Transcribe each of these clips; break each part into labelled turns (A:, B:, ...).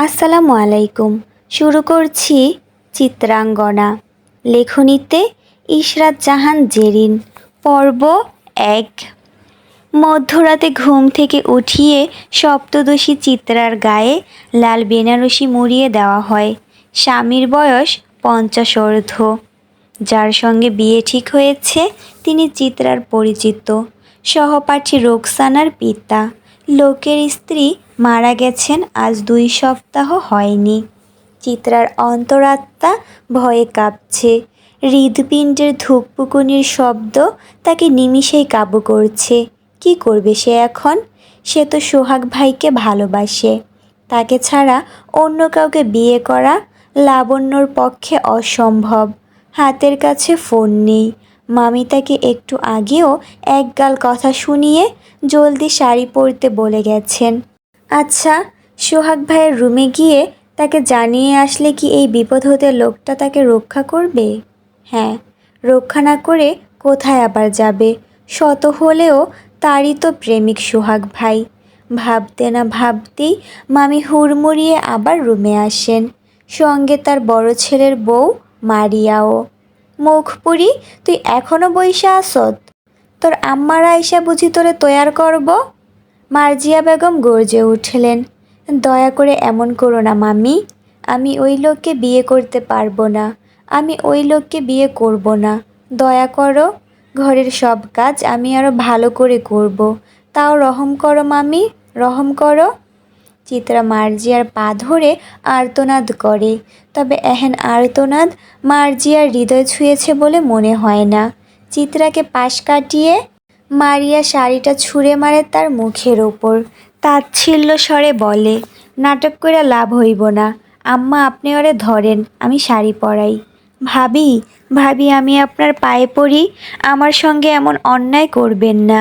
A: আসসালামু আলাইকুম। শুরু করছি চিত্রাঙ্গনা। লেখনীতে ইশরাত জাহান জেরিন। পর্ব ১। মধ্যরাতে ঘুম থেকে উঠিয়ে সপ্তদশী চিত্রার গায়ে লাল বেনারসি মুড়িয়ে দেওয়া হয়। স্বামীর বয়স ৫০ যার সঙ্গে বিয়ে ঠিক হয়েছে তিনি চিত্রার পরিচিত সহপাঠী রোকসানার পিতা। লোকের স্ত্রী মারা গেছেন আজ ২ সপ্তাহ হয়নি। চিত্রার অন্তরাত্মা ভয়ে কাঁপছে। হৃৎপিণ্ডের ধুকপুকুনির শব্দ তাকে নিমিষেই কাবু করছে। কি করবে সে এখন? সে তো সোহাগ ভাইকে ভালোবাসে। তাকে ছাড়া অন্য কাউকে বিয়ে করা লাবণ্যর পক্ষে অসম্ভব। হাতের কাছে ফোন নেই। মামি তাকে একটু আগেও একগাল কথা শুনিয়ে জলদি শাড়ি পরতে বলে গেছেন। আচ্ছা, সোহাগ ভাইয়ের রুমে গিয়ে তাকে জানিয়ে আসলে কি এই বিপদ হতে লোকটা তাকে রক্ষা করবে? হ্যাঁ, রক্ষা না করে কোথায় আবার যাবে? শত হলেও তারই তো প্রেমিক সোহাগ ভাই। ভাবতে না ভাবতেই মামি হুড়মুড়িয়ে আবার রুমে আসেন। সঙ্গে তার বড় ছেলের বউ মারিয়াও। মুখপুরি, তুই এখনো বইসা আসত? তোর আম্মারা আইসা বুঝি তোরে তৈয়ার করব? মার্জিয়া বেগম গর্জে উঠলেন। দয়া করে এমন করো না মামি। আমি ওই লোককে বিয়ে করতে পারবো না। আমি ওই লোককে বিয়ে করব না। দয়া করো। ঘরের সব কাজ আমি আরও ভালো করে করব। তাও রহম করো মামি, রহম করো। চিত্রা মার্জিয়ার পা ধরে আর্তনাদ করে, তবে এহেন আর্তনাদ মার্জিয়ার হৃদয় ছুঁয়েছে বলে মনে হয় না। চিত্রাকে পাশ কাটিয়ে মারিয়া শাড়িটা ছুঁড়ে মারে তার মুখের ওপর। তাচ্ছিল্য স্বরে বলে, নাটক কইরা লাভ হইব না। আম্মা আপনি ওরে ধরেন, আমি শাড়ি পরাই। ভাবি, ভাবি আমি আপনার পায়ে পড়ি, আমার সঙ্গে এমন অন্যায় করবেন না।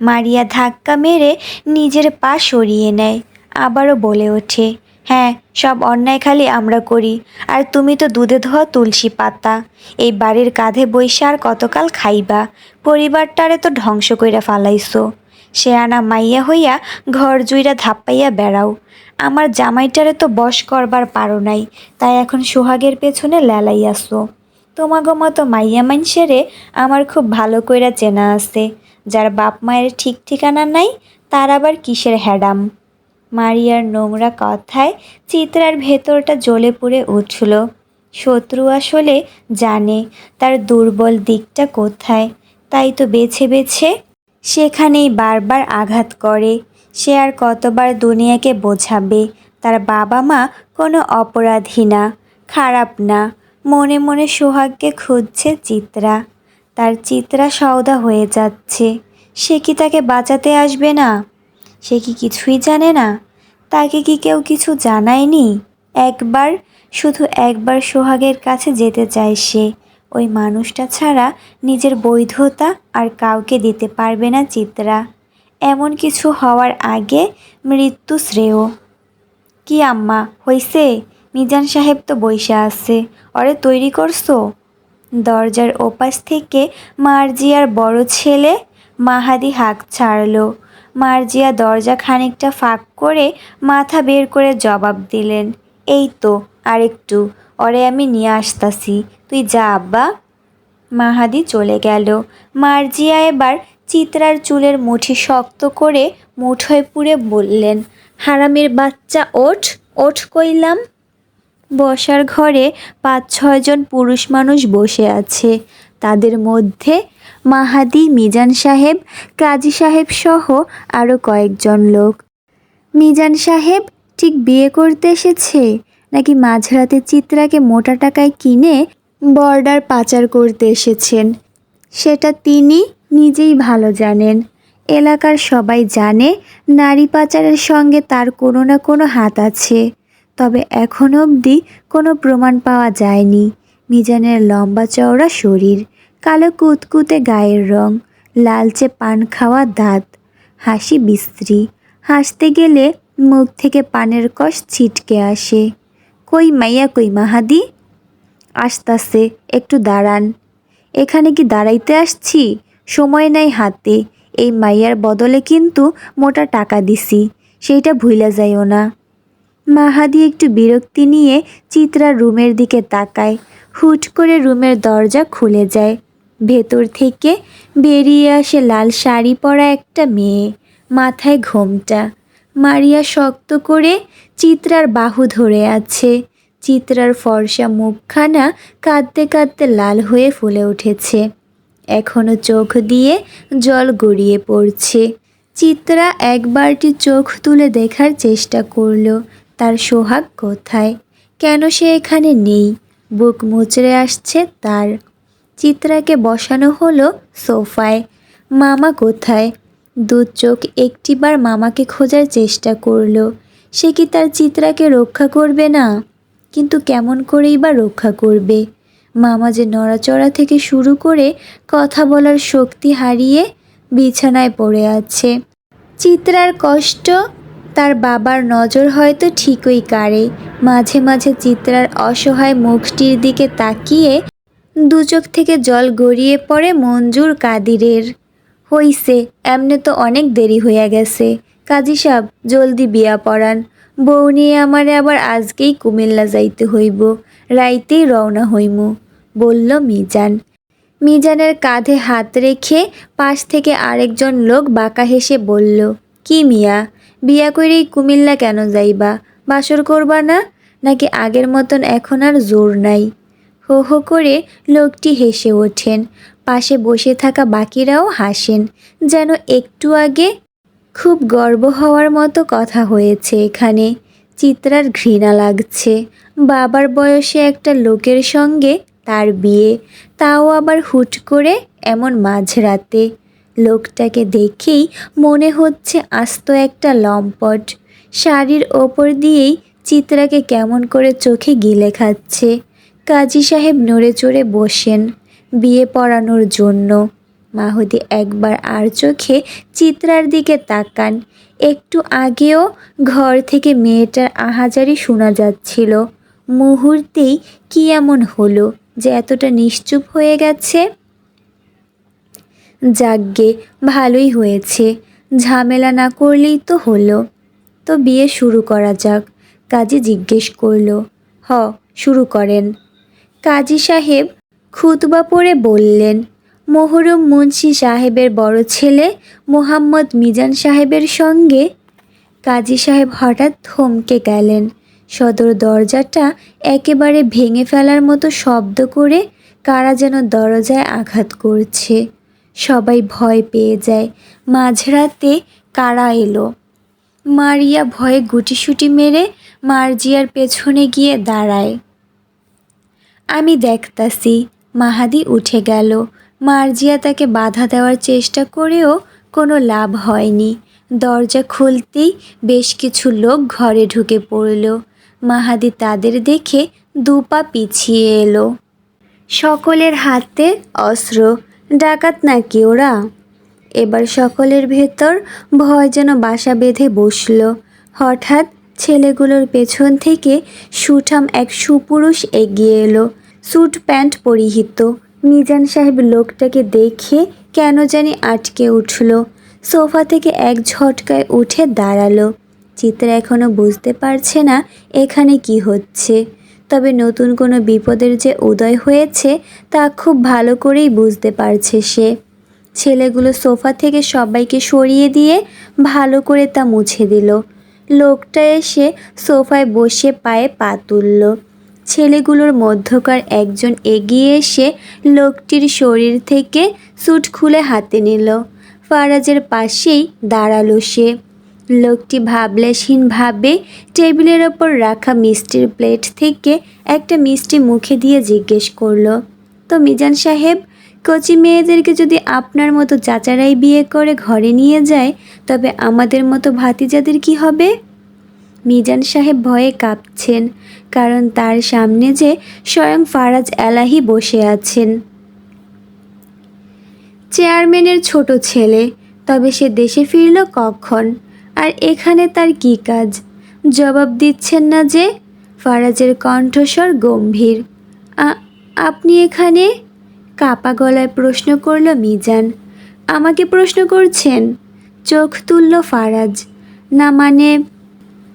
A: মারিয়া ধাক্কা মেরে নিজের পা সরিয়ে নেয়। আবারও বলে ওঠে, হ্যাঁ, সব অন্যায় খালি আমরা করি। আর তুমি তো দুধে ধোয়া তুলসী পাতা। এই বাড়ির কাঁধে বইসা আর কতকাল খাইবা? পরিবারটারে তো ধ্বংস কইরা ফালাইছো। শেয়ানা মাইয়া হইয়া ঘর জুইরা ধাপ্পাইয়া বেড়াও। আমার জামাইটারে তো বশ করবার পারো নাই, তাই এখন সোহাগের পেছনে লেলাইয়াছো। তোমাগো মতো মাইয়া মাইনসেরে আমার খুব ভালো কইরা চেনা আছে। যার বাপ মায়ের ঠিক ঠিকানা নাই, তার আবার কিসের হ্যাডাম। মারিয়ার নোংরা কথায় চিত্রার ভেতরটা জ্বলে পুড়ে উঠল। শত্রু আসলে জানে তার দুর্বল দিকটা কোথায়, তাই তো বেছে বেছে সেখানেই বারবার আঘাত করে। সে আর কতবার দুনিয়াকে বোঝাবে তার বাবা মা কোনো অপরাধী না, খারাপ না। মনে মনে সোহাগকে খুঁজছে চিত্রা। তার চিত্রা সওদা হয়ে যাচ্ছে। সে কি তাকে বাঁচাতে আসবে না? সে কি কিছুই জানে না? তাকে কি কেউ কিছু জানায়নি? একবার, শুধু একবার সোহাগের কাছে যেতে চায় সে। ওই মানুষটা ছাড়া নিজের বৈধতা আর কাউকে দিতে পারবে না চিত্রা। এমন কিছু হওয়ার আগে মৃত্যু শ্রেয়। কি আম্মা, হইছে? মিজান সাহেব তো বইসা আছে, ওরে তৈরি করছো? দরজার ওপাশ থেকে মার্জিয়ার বড় ছেলে মাহাদি হাঁক ছাড়ল। মার্জিয়া দরজা খানিকটা ফাঁক করে মাথা বের করে জবাব দিলেন, এই তো আরেকটু, ওরে আমি নিয়ে আসতাছি, তুই যা আব্বা। মাহাদি চলে গেল। মার্জিয়া এবার চিত্রার চুলের মুঠি শক্ত করে মুঠোয় পুরে বললেন, হারামির বাচ্চা ওঠ, ওঠ কইলাম। বসার ঘরে ৫-৬ জন পুরুষ মানুষ বসে আছে। তাদের মধ্যে মাহাদি, মিজান সাহেব, কাজী সাহেব সহ আরও কয়েকজন লোক। মিজান সাহেব ঠিক বিয়ে করতে এসেছে, নাকি মাঝরাতে চিত্রাকে মোটা টাকায় কিনে বর্ডার পাচার করতে এসেছেন, সেটা তিনি নিজেই ভালো জানেন। এলাকার সবাই জানে নারী পাচারের সঙ্গে তার কোনো না কোনো হাত আছে, তবে এখনো অবধি কোনো প্রমাণ পাওয়া যায়নি। মিজানের লম্বা চওড়া শরীর, কালো কুতকুতে গায়ের রং, লালচে পান খাওয়া দাঁত, হাসি বিশ্রী। হাসতে গেলে মুখ থেকে পানের কষ ছিটকে আসে। কই মাইয়া, কই মাহাদি? আসতাছে, একটু দাঁড়ান। এখানে কি দাঁড়াইতে আসছি? সময় নাই হাতে। এই মাইয়ার বদলে কিন্তু মোটা টাকা দিছি, সেইটা ভুইলা যাইও না। মাহাদি একটু বিরক্তি নিয়ে চিত্রার রুমের দিকে তাকায়। হুট করে রুমের দরজা খুলে যায়। ভেতর থেকে বেরিয়ে আসে লাল শাড়ি পরা একটা মেয়ে, মাথায় ঘোমটা। মারিয়া শক্ত করে চিত্রার বাহু ধরে আছে। চিত্রার ফর্সা মুখখানা কাঁদতে কাঁদতে লাল হয়ে ফুলে উঠেছে। এখনো চোখ দিয়ে জল গড়িয়ে পড়ছে। চিত্রা একবারটি চোখ তুলে দেখার চেষ্টা করল তার সোহাগ কোথায়, কেন সে এখানে নেই। বুক মুচড়ে আসছে তার। চিত্রাকে বসানো হলো সোফায়। মামা কোথায়? দু চোখ একটিবার মামাকে খোঁজার চেষ্টা করল। সে কি তার চিত্রাকে রক্ষা করবে না? কিন্তু কেমন করেই বা রক্ষা করবে? মামা যে নড়াচড়া থেকে শুরু করে কথা বলার শক্তি হারিয়ে বিছানায় পড়ে আছে। চিত্রার কষ্ট তার বাবার নজর হয়তো ঠিকই কাড়ে। মাঝে মাঝে চিত্রার অসহায় মুখটির দিকে তাকিয়ে দু চোখ থেকে জল গড়িয়ে পড়ে মঞ্জুর কাদিরের। হইছে, এমনে তো অনেক দেরি হইয়া গেছে। কাজী সাহেব, জলদি বিয়া পড়ান। বউ নিয়ে আমারে আবার আজকেই কুমিল্লা যাইতে হইব, রাইতেই রওনা হইমু, বলল মিজান। মিজানের কাঁধে হাত রেখে পাশ থেকে আরেকজন লোক বাঁকা হেসে বলল, কি মিয়া, বিয়া কইরেই কুমিল্লা কেন যাইবা? বাসর করবা না? নাকি আগের মতন এখন আর জোর নাই? হো হো করে লোকটি হেসে ওঠেন। পাশে বসে থাকা বাকিরাও হাসেন, যেন একটু আগে খুব গর্ব হওয়ার মতো কথা হয়েছে এখানে। চিত্রার ঘৃণা লাগছে। বাবার বয়সে একটা লোকের সঙ্গে তার বিয়ে, তাও আবার হুট করে এমন মাঝরাতে। লোকটাকে দেখেই মনে হচ্ছে আস্ত একটা লম্পট। শাড়ির ওপর দিয়েই চিত্রাকে কেমন করে চোখে গিলে খাচ্ছে। কাজী সাহেব নড়ে চড়ে বসেন বিয়ে পড়ানোর জন্য। মাহুদি একবার আর চোখে চিত্রার দিকে তাকান। একটু আগেও ঘর থেকে মেয়েটার আহাজারি শোনা যাচ্ছিল। মুহূর্তেই কি এমন হলো যে এতটা নিশ্চুপ হয়ে গেছে? যাগ্গে, ভালোই হয়েছে, ঝামেলা না করলেই তো হলো। তো বিয়ে শুরু করা যাক, কাজী জিজ্ঞেস করল। হ, শুরু করেন। কাজী সাহেব খুতবা পড়ে বললেন, মোহরম মুন্সি সাহেবের বড় ছেলে মোহাম্মদ মিজান সাহেবের সঙ্গে। কাজী সাহেব হঠাৎ থমকে গেলেন। সদর দরজাটা একেবারে ভেঙে ফেলার মতো শব্দ করে কারা যেন দরজায় আঘাত করছে। সবাই ভয় পেয়ে যায়। মাঝরাতে কারা এলো? মারিয়া ভয়ে গুটিসুটি মেরে মার্জিয়ার পেছনে গিয়ে দাঁড়ায়। আমি দেখতাছি। মাহাদি উঠে গেল। মার্জিয়া তাকে বাধা দেওয়ার চেষ্টা করেও কোনো লাভ হয়নি। দরজা খুলতেই বেশ কিছু লোক ঘরে ঢুকে পড়ল। মাহাদি তাদের দেখে দুপা পিছিয়ে এলো। সকলের হাতে অস্ত্র। ডাকাত নাকি ওরা? এবার সকলের ভেতর ভয় যেন বাসা বেঁধে বসল। হঠাৎ ছেলেগুলোর পেছন থেকে সুঠাম এক সুপুরুষ এগিয়ে এলো, স্যুট প্যান্ট পরিহিত। মিজান সাহেব লোকটাকে দেখে কেন জানি আটকে উঠল। সোফা থেকে এক ঝটকায় উঠে দাঁড়ালো। চিত্রা এখনো বুঝতে পারছে না এখানে কি হচ্ছে, তবে নতুন কোনো বিপদের যে উদয় হয়েছে তা খুব ভালো করেই বুঝতে পারছে সে। ছেলেগুলো সোফা থেকে সবাইকে সরিয়ে দিয়ে ভালো করে তা মুছে দিল। লোকটা এসে সোফায় বসে পায়ে পা তুলল। ছেলেগুলোর মধ্যকার একজন এগিয়ে এসে লোকটির শরীর থেকে স্যুট খুলে হাতে নিল। ফারাজের পাশেই দাঁড়ালো সে। লোকটি ভাবলেশহীনভাবে টেবিলের ওপর রাখা মিষ্টির প্লেট থেকে একটা মিষ্টি মুখে দিয়ে জিজ্ঞেস করলো, তো মিজান সাহেব, কচি মেয়েদেরকে যদি আপনার মতো চাচারাই বিয়ে করে ঘরে নিয়ে যায়, তবে আমাদের মতো ভাতিজাদের কি হবে? মিজান সাহেব ভয়ে কাঁপছেন, কারণ তার সামনে যে স্বয়ং ফারাজ এলাহি বসে আছেন। চেয়ারম্যানের ছোট ছেলে, তবে সে দেশে ফিরল কখন? আর এখানে তার কি কাজ? জবাব দিচ্ছেন না যে? ফারাজের কণ্ঠস্বর গম্ভীর। আপনি এখানে? কাপা গলায় প্রশ্ন করল মিজান। আমাকে প্রশ্ন করছেন? চোখ তুলল ফারাজ। না মানে,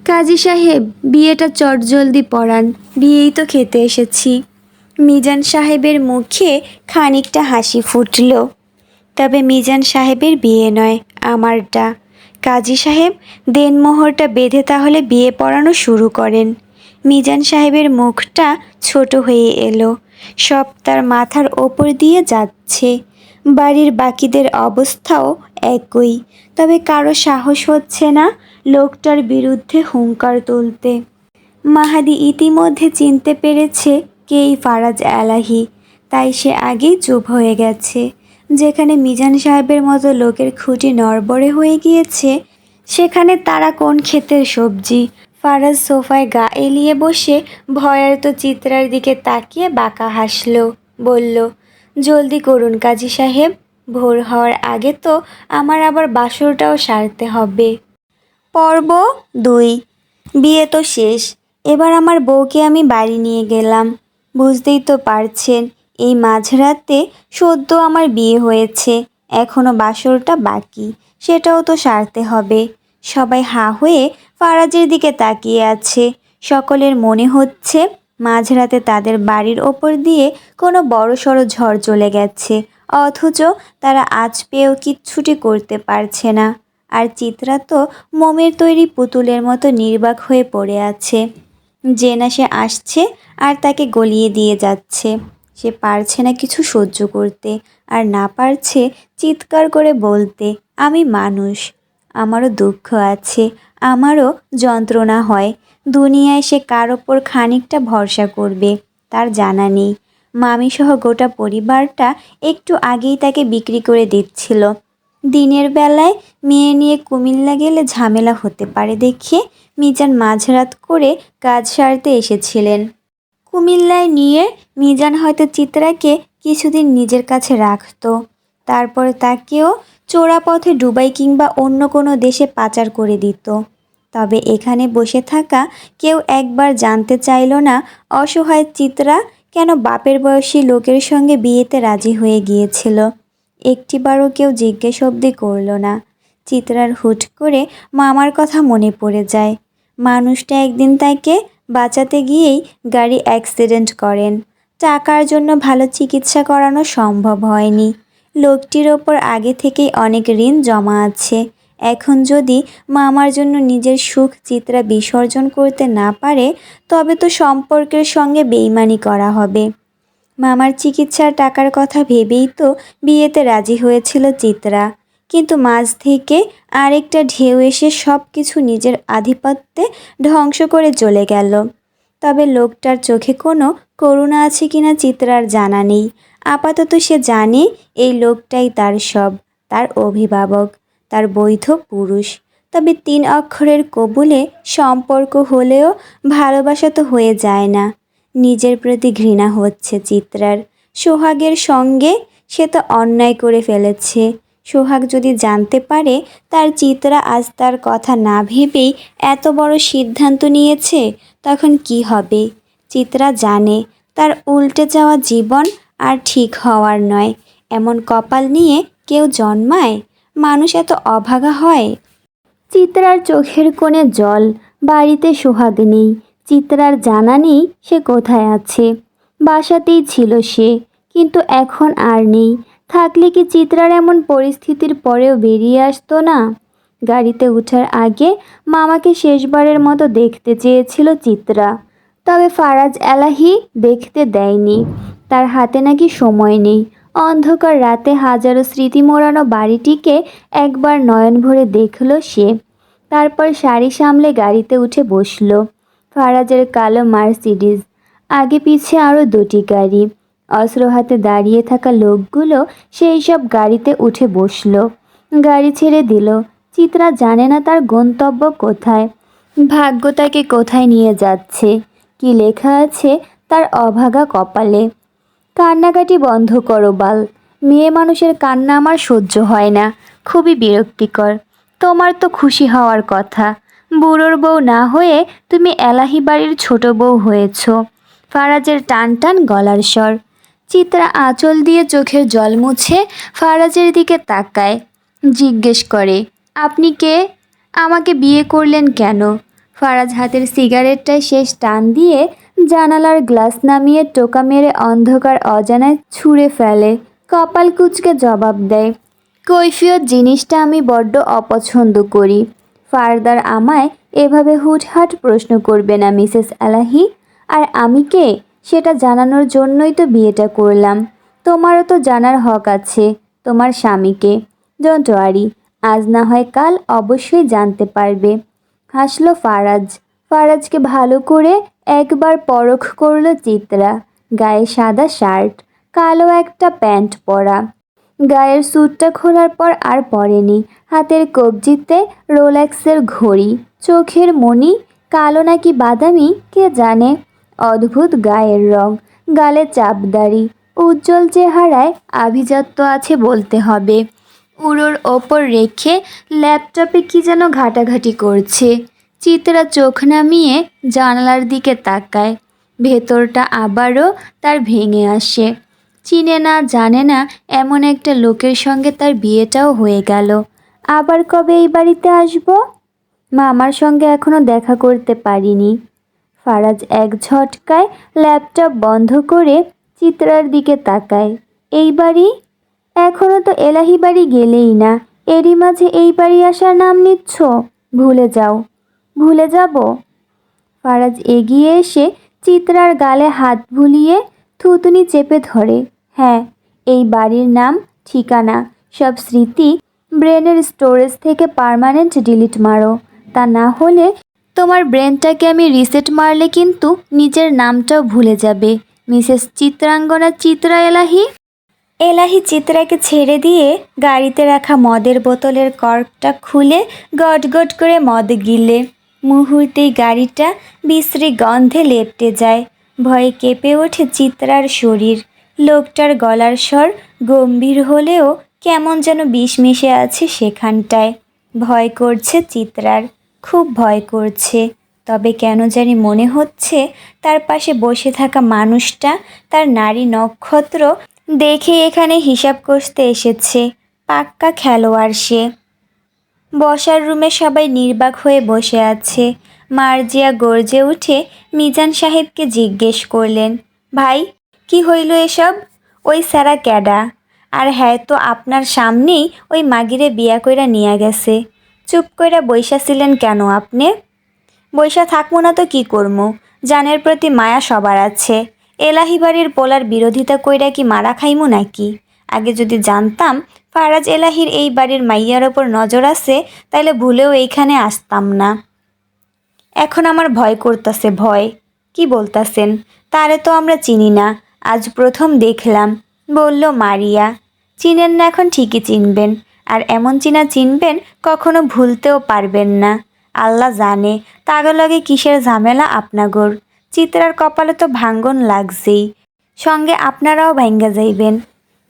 A: কাজী সাহেব, বিয়েটা চটজলদি পড়ান, বিয়েই তো খেতে এসেছি। মিজান সাহেবের মুখে খানিকটা হাসি ফুটল। তবে মিজান সাহেবের বিয়ে নয়, আমারটা। কাজী সাহেব, দেনমোহরটা বেঁধে তাহলে বিয়ে পড়ানো শুরু করেন। মিজান সাহেবের মুখটা ছোট হয়ে এলো। সব তার মাথার ওপর দিয়ে যাচ্ছে। বাড়ির বাকিদের অবস্থাও একই। তবে কারো সাহস হচ্ছে না লোকটার বিরুদ্ধে হুঙ্কার তুলতে। মাহাদি ইতিমধ্যে চিনতে পেরেছে কেই ফারাজ এলাহি, তাই সে আগেই চুপ হয়ে গেছে। যেখানে মিজান সাহেবের মতো লোকের খুঁটি নড়বড়ে হয়ে গিয়েছে, সেখানে তারা কোন ক্ষেতের সবজি। ফারাজ সোফায় গা এলিয়ে বসে ভয়ার্ত চিত্রার দিকে তাকিয়ে বাঁকা হাসল। বলল, জলদি করুন কাজী সাহেব, ভোর হওয়ার আগে তো আমার আবার বাসরটাও সারতে হবে। পর্ব 2। বিয়ে তো শেষ, এবার আমার বউকে আমি বাড়ি নিয়ে গেলাম। বুঝতেই তো পারছেন, এই মাঝরাতে সদ্য আমার বিয়ে হয়েছে, এখনও বাসরটা বাকি, সেটাও তো সারতে হবে। সবাই হাঁ হয়ে ফারাজের দিকে তাকিয়ে আছে। সকলের মনে হচ্ছে মাঝরাতে তাদের বাড়ির ওপর দিয়ে কোনো বড়সড় ঝড় চলে গেছে, অথচ তারা আজ পেয়েও কিচ্ছুটি করতে পারছে না। আর চিত্রা তো মোমের তৈরি পুতুলের মতো নির্বাক হয়ে পড়ে আছে। যে না সে আসছে আর তাকে গলিয়ে দিয়ে যাচ্ছে। সে পারছে না কিছু সহ্য করতে, আর না পারছে চিৎকার করে বলতে, আমি মানুষ, আমারও দুঃখ আছে, আমারও যন্ত্রণা হয়। দুনিয়ায় সে কার ওপর খানিকটা ভরসা করবে তার জানা নেই। মামিসহ গোটা পরিবারটা একটু আগেই তাকে বিক্রি করে দিচ্ছিল। দিনের বেলায় মেয়ে নিয়ে কুমিল্লা গেলে ঝামেলা হতে পারে দেখে মিজান মাঝরাত করে কাজ সারতে এসেছিলেন। কুমিল্লায় নিয়ে মিজান হয়তো চিত্রাকে কিছুদিন নিজের কাছে রাখত, তারপর তাকেও চোরাপথে দুবাই কিংবা অন্য কোনো দেশে পাচার করে দিত। তবে এখানে বসে থাকা কেউ একবার জানতে চাইল না অসহায় চিত্রা কেন বাপের বয়সী লোকের সঙ্গে বিয়েতে রাজি হয়ে গিয়েছিল। একটিবারও কেউ জিজ্ঞেস অবধি করল না। চিত্রার হুট করে মামার কথা মনে পড়ে যায়। মানুষটা একদিন তাকে বাঁচাতে গিয়েই গাড়ি অ্যাক্সিডেন্ট করেন। টাকার জন্য ভালো চিকিৎসা করানো সম্ভব হয়নি। লোকটির ওপর আগে থেকেই অনেক ঋণ জমা আছে। এখন যদি মামার জন্য নিজের সুখ চিত্রা বিসর্জন করতে না পারে, তবে তো সম্পর্কের সঙ্গে বেইমানি করা হবে। মামার চিকিৎসার টাকার কথা ভেবেই তো বিয়েতে রাজি হয়েছিল চিত্রা, কিন্তু মাঝ থেকে আরেকটা ঢেউ এসে সব কিছু নিজের আধিপত্যে ধ্বংস করে চলে গেল। তবে লোকটার চোখে কোনো করুণা আছে কিনা চিত্রার জানা নেই। আপাতত সে জানে এই লোকটাই তার সব, তার অভিভাবক, তার বৈধ পুরুষ। তবে 3 অক্ষরের কবুলে সম্পর্ক হলেও ভালোবাসা তো হয়ে যায় না। নিজের প্রতি ঘৃণা হচ্ছে চিত্রার। সোহাগের সঙ্গে সে তো অন্যায় করে ফেলেছে। সোহাগ যদি জানতে পারে তার চিত্রা আজ তার কথা না ভেবেই এত বড় সিদ্ধান্ত নিয়েছে, তখন কি হবে? চিত্রা জানে তার উল্টে যাওয়া জীবন আর ঠিক হওয়ার নয়। এমন কপাল নিয়ে কেউ জন্মায়? মানুষ এত অভাগা হয়? চিত্রার চোখের কোণে জল। বাড়িতে সোহাগ নেই। চিত্রার জানা নেই সে কোথায় আছে। বাসাতেই ছিল সে, কিন্তু এখন আর নেই। থাকলে কি চিত্রার এমন পরিস্থিতির পরেও বেরিয়ে আসতো না? গাড়িতে ওঠার আগে মামাকে শেষবারের মতো দেখতে চেয়েছিল চিত্রা, তবে ফারাজ এলাহি দেখতে দেয়নি। তার হাতে নাকি সময় নেই। অন্ধকার রাতে হাজারো স্মৃতি মোড়ানো বাড়িটিকে একবার নয়ন ভরে দেখল সে। তারপর শাড়ি সামলে গাড়িতে উঠে বসল। ফারাজের কালো মার্সিডিজ, আগে পিছে আরও 2টি গাড়ি। অস্ত্র হাতে দাঁড়িয়ে থাকা লোকগুলো সেই সব গাড়িতে উঠে বসল। গাড়ি ছেড়ে দিল। চিত্রা জানে না তার গন্তব্য কোথায়, ভাগ্য তাকে কোথায় নিয়ে যাচ্ছে, কি লেখা আছে তার অভাগা কপালে। কান্নাকাটি বন্ধ করো বাল। মেয়ে মানুষের কান্না আমার সহ্য হয় না, খুবই বিরক্তিকর। তোমার তো খুশি হওয়ার কথা। বুড়োর বউ না হয়ে তুমি এলাহি বাড়ির ছোট বউ হয়েছ। ফারাজের টান টান গলার স্বর। চিত্রা আঁচল দিয়ে চোখের জল মুছে ফারাজের দিকে তাকায়। জিজ্ঞেস করে, আপনি কে? আমাকে বিয়ে করলেন কেন? ফারাজ হাতের সিগারেটটায় শেষ টান দিয়ে জানালার গ্লাস নামিয়ে টোকা মেরে অন্ধকার অজানায় ছুঁড়ে ফেলে। কপাল কুঁচকে জবাব দেয়, কৈফিয়ত জিনিসটা আমি বড্ড অপছন্দ করি। ফারদার আমায় এভাবে হুটহাট প্রশ্ন করবে না মিসেস এলাহি। আর আমি কে সেটা জানানোর জন্যই তো বিয়েটা করলাম। তোমারও তো জানার হক আছে তোমার স্বামীকে। ডোন্ট ওয়ারি, আজ না হয় কাল অবশ্যই জানতে পারবে। হাসলো ফারাজ। ফারাজকে ভালো করে একবার পরখ করলো চিত্রা। গায়ে সাদা শার্ট, কালো একটা প্যান্ট পরা। গায়ের স্যুটটা খোলার পর আর পরেনি। হাতের কবজিতে রোলেক্সের ঘড়ি, চোখের মণি কালো নাকি বাদামি কে জানে। অদ্ভুত গায়ের রং, গালে চাপদাড়ি, উজ্জ্বল চেহারায় আভিজাত্য আছে বলতে হবে। উড়োর ওপর রেখে ল্যাপটপে কি যেন ঘাটাঘাটি করছে। চিত্রা চোখ নামিয়ে জানালার দিকে তাকায়। ভেতরটা আবারও তার ভেঙে আসে। চিনে না জানে না এমন একটা লোকের সঙ্গে তার বিয়েটাও হয়ে গেল। আবার কবে এই বাড়িতে আসবো? মামার সঙ্গে এখনো দেখা করতে পারিনি। ফারাজ এক ঝটকায় ল্যাপটপ বন্ধ করে চিত্রার দিকে তাকায়। এই বাড়ি? এখনো তো এলাহি বাড়ি গেলেই না, এরই মাঝে এই বাড়ি আসার নাম নিচ্ছ? ভুলে যাও। ভুলে যাব? ফারাজ এগিয়ে এসে চিত্রার গালে হাত বুলিয়ে থুতনি চেপে ধরে। হ্যাঁ, এই বাড়ির নাম, ঠিকানা, সব স্মৃতি ব্রেনের স্টোরেজ থেকে পার্মানেন্ট ডিলিট মারো। তা না হলে তোমার ব্রেনটাকে আমি রিসেট মারলে কিন্তু নিজের নামটাও ভুলে যাবে। মিসেস চিত্রাঙ্গনা চিত্রা এলাহি। এলাহি চিত্রাকে ছেড়ে দিয়ে গাড়িতে রাখা মদের বোতলের কর্কটা খুলে গটগট করে মদ গিলে। মুহূর্তেই গাড়িটা বিশ্রী গন্ধে লেপ্টে যায়। ভয়ে কেঁপে ওঠে চিত্রার শরীর। লোকটার গলার স্বর গম্ভীর হলেও কেমন যেন বিষ মিশে আছে সেখানটায়। ভয় করছে চিত্রার, খুব ভয় করছে। তবে কেন জানি মনে হচ্ছে তার পাশে বসে থাকা মানুষটা তার নারী নক্ষত্র দেখে এখানে হিসাব কষতে এসেছে। পাক্কা খেলোয়াড় সে। বসার রুমে সবাই নির্বাক হয়ে বসে আছে। মার্জিয়া গর্জে উঠে মিজান সাহেবকে জিজ্ঞেস করলেন, ভাই কি হইল এসব? ওই স্যারা ক্যাডা? আর হ্যাঁ, তো আপনার সামনেই ওই মাগিরে বিয়া কইরা নিয়া গেছে। চুপ কইরা বইসা ছিলেন কেন আপনি? বইসা থাকবো না তো কি করমু? জানের প্রতি মায়া সবার আছে। এলাহি বাড়ির পোলার বিরোধিতা কইরা কি মারা খাইমু নাকি? আগে যদি জানতাম ফারাজ এলাহির এই বাড়ির মাইয়ার ওপর নজর আছে তাইলে ভুলেও এইখানে আসতাম না। এখন আমার ভয় করতেছে। ভয়? কি বলতাছেন? তারে তো আমরা চিনি না, আজ প্রথম দেখলাম, বলল মারিয়া। চিনেন না, এখন ঠিকই চিনবেন। আর এমন চিনা চিনবেন কখনো ভুলতেও পারবেন না। আল্লাহ জানে তাগলগে কিসের ঝামেলা আপনাগোর। চিত্রার কপালে তো ভাঙ্গন লাগছেই, সঙ্গে আপনারাও ভাঙ্গা যাইবেন।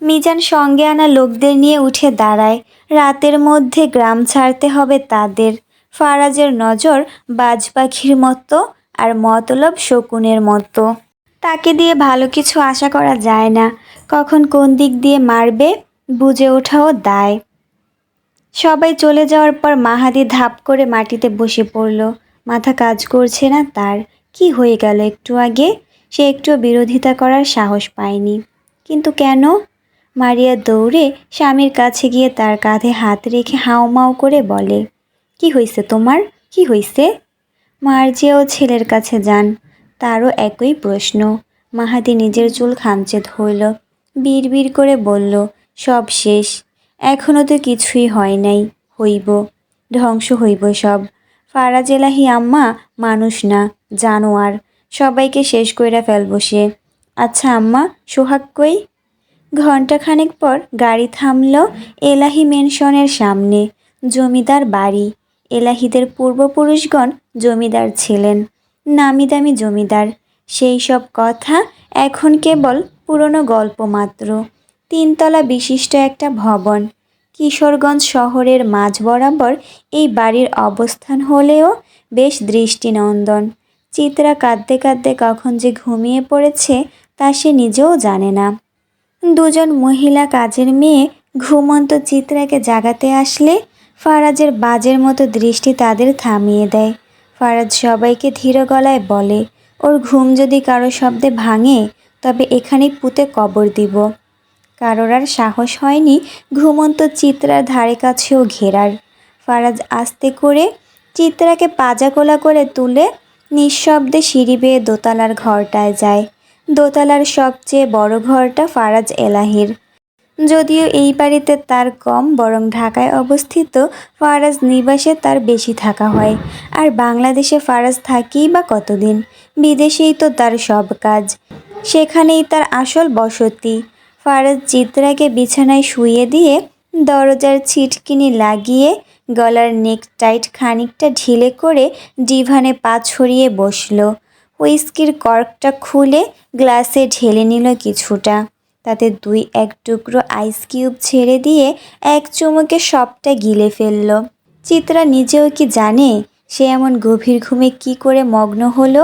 A: মিজান সঙ্গে আনা লোকদের নিয়ে উঠে দাঁড়ায়। রাতের মধ্যে গ্রাম ছাড়তে হবে তাদের। ফারাজের নজর বাজ পাখির মতো আর মতলব শকুনের মতো। তাকে দিয়ে ভালো কিছু আশা করা যায় না। কখন কোন দিক দিয়ে মারবে বুঝে ওঠাও দায়। সবাই চলে যাওয়ার পর মাহাদি ধাপ করে মাটিতে বসে পড়ল। মাথা কাজ করছে না তার। কি হয়ে গেল একটু আগে? সে একটুও বিরোধিতা করার সাহস পায়নি। কিন্তু কেন? মারিয়া দৌড়ে স্বামীর কাছে গিয়ে তার কাঁধে হাত রেখে হাউমাউ করে বলে, কি হইছে তোমার? কি হইছে? মার্জিয়াও ছেলের কাছে যান। তারও একই প্রশ্ন। মাহাদি নিজের চুল খামচে ধরল। বিড়বিড় করে বলল, সব শেষ। এখনও তো কিছুই হয় নাই। হইব, ধ্বংস হইব সব। ফারাজ এলাহি আম্মা মানুষ না, জানোয়ার। সবাইকে শেষ কইরা ফেলব সে। আচ্ছা আম্মা, সোহাগ কই? ঘণ্টাখানেক পর গাড়ি থামল এলাহি মেনশনের সামনে। জমিদার বাড়ি। এলাহিদের পূর্বপুরুষগণ জমিদার ছিলেন, নামি দামি জমিদার। সেই সব কথা এখন কেবল পুরনো গল্প মাত্র। 3 তলা বিশিষ্ট একটা ভবন। কিশোরগঞ্জ শহরের মাঝ বরাবর এই বাড়ির অবস্থান হলেও বেশ দৃষ্টিনন্দন। চিত্রা কাঁদতে কাঁদতে কখন যে ঘুমিয়ে পড়েছে তা সে নিজেও জানে না। দুজন মহিলা কাজের মেয়ে ঘুমন্ত চিত্রাকে জাগাতে আসলে ফারাজের বাজের মতো দৃষ্টি তাদের থামিয়ে দেয়। ফারাজ সবাইকে ধীর গলায় বলে, ওর ঘুম যদি কারো শব্দে ভাঙে তবে এখানেই পুঁতে কবর দিব। কারোর আর সাহস হয়নি ঘুমন্ত চিত্রার ধারে কাছেও ঘেরার। ফারাজ আস্তে করে চিত্রাকে পাজাকোলা করে তুলে নিঃশব্দে সিঁড়ি বেয়ে দোতলার ঘরটায় যায়। দোতলার সবচেয়ে বড় ঘরটা ফারাজ এলাহির। যদিও এই বাড়িতে তার কম, বরং ঢাকায় অবস্থিত ফারাজ নিবাসে তার বেশি থাকা হয়। আর বাংলাদেশে ফারাজ থাকেই বা কতদিন, বিদেশেই তো তার সব কাজ, সেখানেই তার আসল বসতি। ফারাজ চিত্রাকে বিছানায় শুইয়ে দিয়ে দরজার ছিটকিনি লাগিয়ে গলার নেক টাইট খানিকটা ঢিলে করে ডিভানে পা ছড়িয়ে বসল। হুইস্কির কর্কটা খুলে গ্লাসে ঢেলে নিল কিছুটা, তাতে 2-1 টুকরো আইস কিউব ছেড়ে দিয়ে এক চুমুকে সবটা গিলে ফেলল। চিত্রা নিজেও কি জানে সে এমন গভীর ঘুমে কি করে মগ্ন হলো?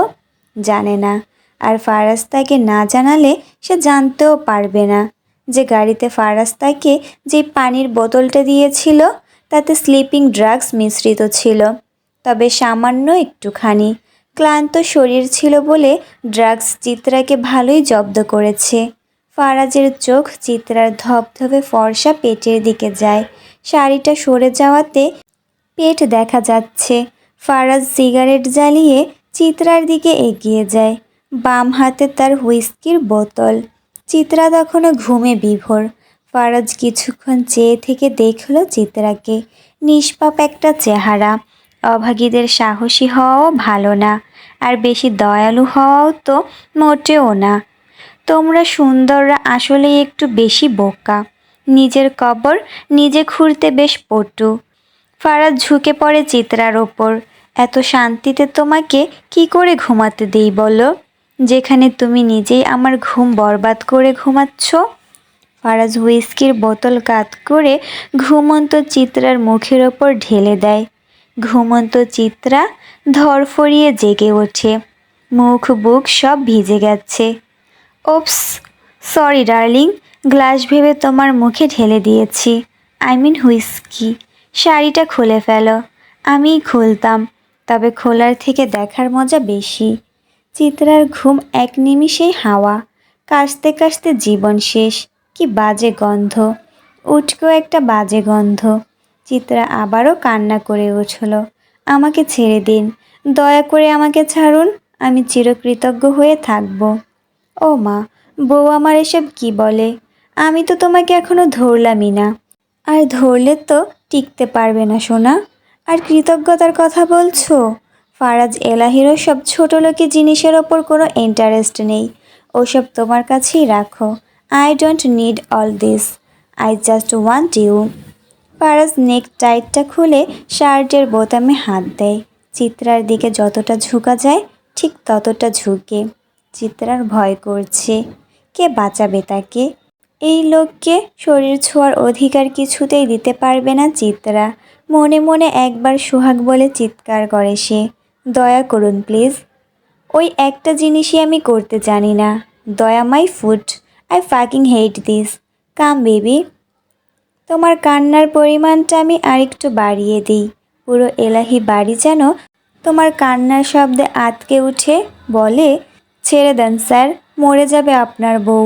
A: জানে না। আর ফারাজ তাকে না জানালে সে জানতেও পারবে না যে গাড়িতে ফারাজ তাকে যে পানির বোতলটা দিয়েছিল তাতে স্লিপিং ড্রাগস মিশ্রিত ছিল, তবে সামান্য একটুখানি। ক্লান্ত শরীর ছিল বলে ড্রাগস চিত্রাকে ভালোই জব্দ করেছে। ফারাজের চোখ চিত্রার ধপধপে ফর্সা পেটের দিকে যায়। শাড়িটা সরে যাওয়াতে পেট দেখা যাচ্ছে। ফারাজ সিগারেট জ্বালিয়ে চিত্রার দিকে এগিয়ে যায়, বাম হাতে তার হুইস্কির বোতল। চিত্রা তখনও ঘুমে বিভোর। ফারাজ কিছুক্ষণ চেয়ে থেকে দেখল চিত্রাকে। নিষ্পাপ একটা চেহারা। অভাগীদের সাহসী হওয়াও ভালো না, আর বেশি দয়ালু হওয়াও তো মোটেও না। তোমরা সুন্দররা আসলেই একটু বেশি বোকা, নিজের কবর নিজে খুঁড়তে বেশ পটু। ফারাজ ঝুঁকে পড়ে চিত্রার ওপর। এত শান্তিতে তোমাকে কি করে ঘুমাতে দেই বলো, যেখানে তুমি নিজেই আমার ঘুম বরবাদ করে ঘুমাচ্ছ। ফারাজ হুইস্কির বোতল কাত করে ঘুমন্ত চিত্রার মুখের ওপর ঢেলে দেয়। ঘুমন্ত চিত্রা ধরফরিয়ে জেগে ওঠে, মুখ বুক সব ভিজে গেছে। ওপস, সরি ডার্লিং, গ্লাস ভেবে তোমার মুখে ঢেলে দিয়েছি। I mean whisky. শাড়িটা খুলে ফেলো। আমিই খুলতাম, তবে খোলার থেকে দেখার মজা বেশি। চিত্রার ঘুম এক নিমিষেই হাওয়া। কাশতে কাশতে জীবন শেষ। কি বাজে গন্ধ, উটকো একটা বাজে গন্ধ। চিত্রা আবারও কান্না করে উঠল। আমাকে ছেড়ে দিন, দয়া করে আমাকে ছাড়ুন, আমি চিরকৃতজ্ঞ হয়ে থাকব। ও মা, বউ আমার এসব কি বলে? আমি তো তোমাকে এখনো ধরলামই না। আর ধরলে তো টিকতে পারবে না সোনা। আর কৃতজ্ঞতার কথা বলছো? ফারাজ এলাহিরও সব ছোটোলোকি জিনিসের ওপর কোনো ইন্টারেস্ট নেই। ওসব তোমার কাছেই রাখো। I don't need all this, I just want you. Faraz নেক টাইটটা খুলে শার্টের বোতামে হাত দেয়। চিত্রার দিকে যতটা ঝুঁকা যায় ঠিক ততটা ঝুঁকে। চিত্রার ভয় করছে, কে বাঁচাবে তাকে? এই লোককে শরীর ছোঁয়ার অধিকার কিছুতেই দিতে পারবে না চিত্রা। মনে মনে একবার সোহাগ বলে চিৎকার করে সে, দয়া করুন প্লিজ। ওই একটা জিনিসই আমি করতে জানি না, দয়া my foot. I fucking hate this. Come baby. তোমার কান্নার পরিমাণটা আমি আরেকটু বাড়িয়ে দিই। পুরো এলাহি বাড়ি যেন তোমার কান্নার শব্দে আঁতকে উঠে বলে, ছেড়ে দেন স্যার, মরে যাবে আপনার বউ।